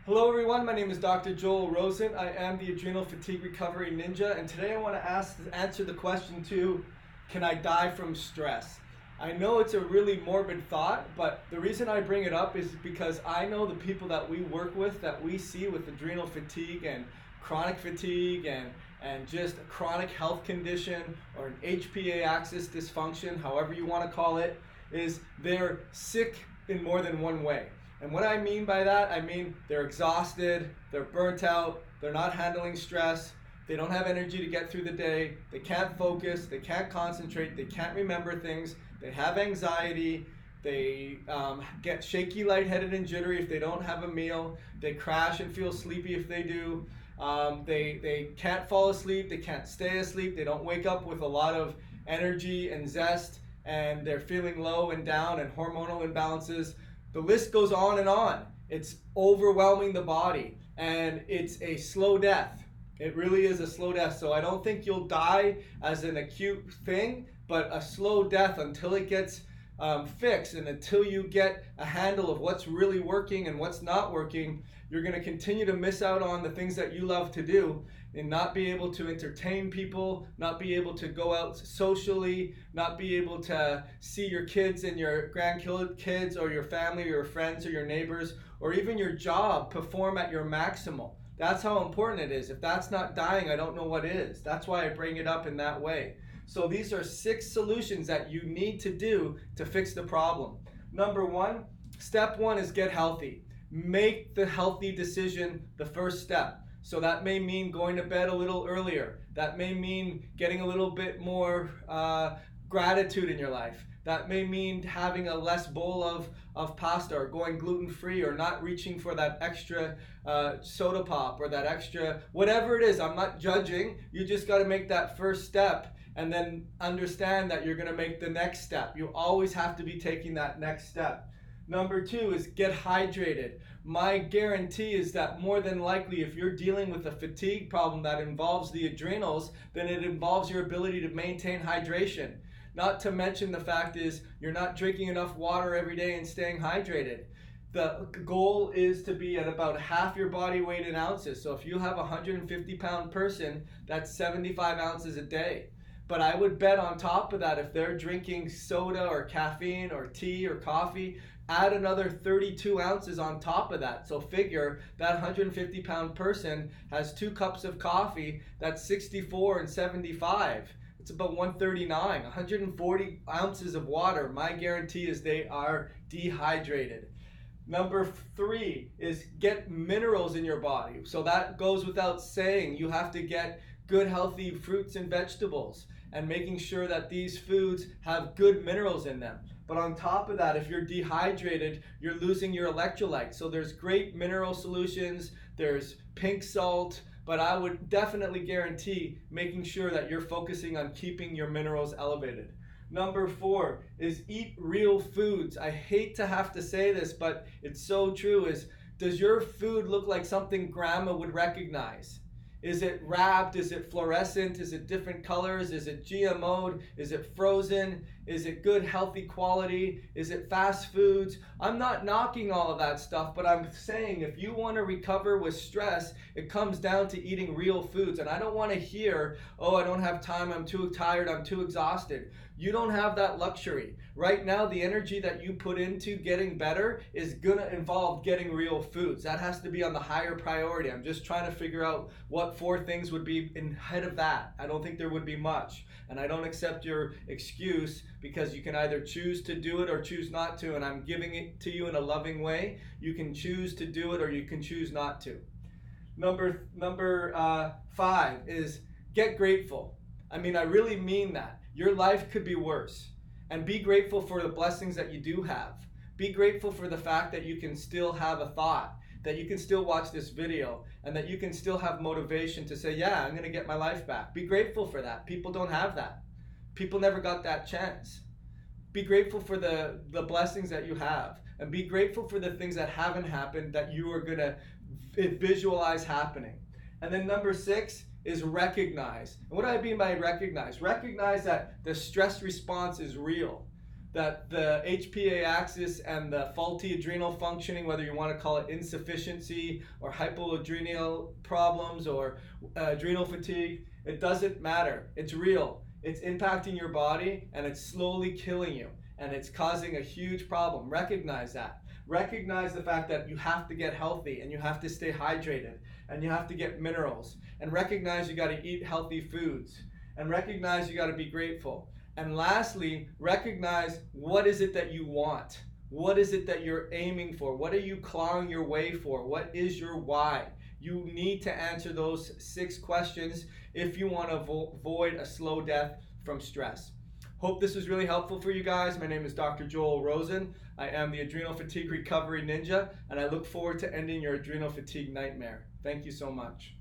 Hello everyone, my name is Dr. Joel Rosen. I am the Adrenal Fatigue Recovery Ninja, and today I want to answer the question can I die from stress? I know it's a really morbid thought, but the reason I bring it up is because I know the people that we work with, that we see with adrenal fatigue and chronic fatigue and just a chronic health condition or an HPA axis dysfunction, however you want to call it, is they're sick in more than one way. And what I mean by that, I mean they're exhausted, they're burnt out, they're not handling stress, they don't have energy to get through the day, they can't focus, they can't concentrate, they can't remember things, they have anxiety, they get shaky, lightheaded, and jittery if they don't have a meal, they crash and feel sleepy if they do, they can't fall asleep, they can't stay asleep, they don't wake up with a lot of energy and zest, and they're feeling low and down and hormonal imbalances. The list goes on and on. It's overwhelming the body, and it's a slow death. It really is a slow death. So I don't think you'll die as an acute thing, but a slow death until it gets fixed, and until you get a handle of what's really working and what's not working, you're going to continue to miss out on the things that you love to do and not be able to entertain people, not be able to go out socially, not be able to see your kids and your grandkids or your family or your friends or your neighbors or even your job perform at your maximal. That's how important it is. If that's not dying, I don't know what is. That's why I bring it up in that way. So these are 6 solutions that you need to do to fix the problem. Number 1, step 1 is get healthy. Make the healthy decision the first step. So that may mean going to bed a little earlier. That may mean getting a little bit more gratitude in your life. That may mean having a less bowl of pasta, or going gluten-free, or not reaching for that extra soda pop or that extra, whatever it is. I'm not judging. You just got to make that first step and then understand that you're going to make the next step. You always have to be taking that next step. Number 2 is get hydrated. My guarantee is that more than likely, if you're dealing with a fatigue problem that involves the adrenals, then it involves your ability to maintain hydration. Not to mention the fact is you're not drinking enough water every day and staying hydrated. The goal is to be at about half your body weight in ounces. So if you have a 150-pound person, that's 75 ounces a day. But I would bet on top of that, if they're drinking soda or caffeine or tea or coffee, add another 32 ounces on top of that. So figure that 150-pound person has 2 cups of coffee, that's 64 and 75. It's about 139, 140 ounces of water. My guarantee is they are dehydrated. Number 3 is get minerals in your body. So that goes without saying. You have to get good healthy fruits and vegetables and making sure that these foods have good minerals in them. But on top of that, if you're dehydrated, you're losing your electrolytes. So there's great mineral solutions, there's pink salt, but I would definitely guarantee making sure that you're focusing on keeping your minerals elevated. Number 4 is eat real foods. I hate to have to say this, but it's so true. Does your food look like something grandma would recognize? Is it wrapped? Is it fluorescent? Is it different colors? Is it GMO'd? Is it frozen? Is it good, healthy quality? Is it fast foods? I'm not knocking all of that stuff, but I'm saying if you want to recover with stress, it comes down to eating real foods. And I don't want to hear, oh, I don't have time, I'm too tired, I'm too exhausted. You don't have that luxury. Right now, the energy that you put into getting better is going to involve getting real foods. That has to be on the higher priority. I'm just trying to figure out what 4 things would be ahead of that. I don't think there would be much. And I don't accept your excuse, because you can either choose to do it or choose not to. And I'm giving it to you in a loving way. You can choose to do it or you can choose not to. Number 5 is get grateful. I mean, I really mean that. Your life could be worse. And be grateful for the blessings that you do have. Be grateful for the fact that you can still have a thought, that you can still watch this video, and that you can still have motivation to say, yeah, I'm going to get my life back. Be grateful for that. People don't have that. People never got that chance. Be grateful for the blessings that you have. And be grateful for the things that haven't happened that you are going to visualize happening. And then number 6 is recognize. And what do I mean by recognize? Recognize that the stress response is real. that the HPA axis and the faulty adrenal functioning, whether you want to call it insufficiency or hypoadrenal problems or adrenal fatigue, it doesn't matter. It's real. It's impacting your body and it's slowly killing you, and it's causing a huge problem. Recognize that. Recognize the fact that you have to get healthy and you have to stay hydrated and you have to get minerals, and recognize you got to eat healthy foods, and recognize you got to be grateful. And lastly, recognize what is it that you want? What is it that you're aiming for? What are you clawing your way for? What is your why? You need to answer those 6 questions if you want to avoid a slow death from stress. Hope this was really helpful for you guys. My name is Dr. Joel Rosen. I am the Adrenal Fatigue Recovery Ninja, and I look forward to ending your adrenal fatigue nightmare. Thank you so much.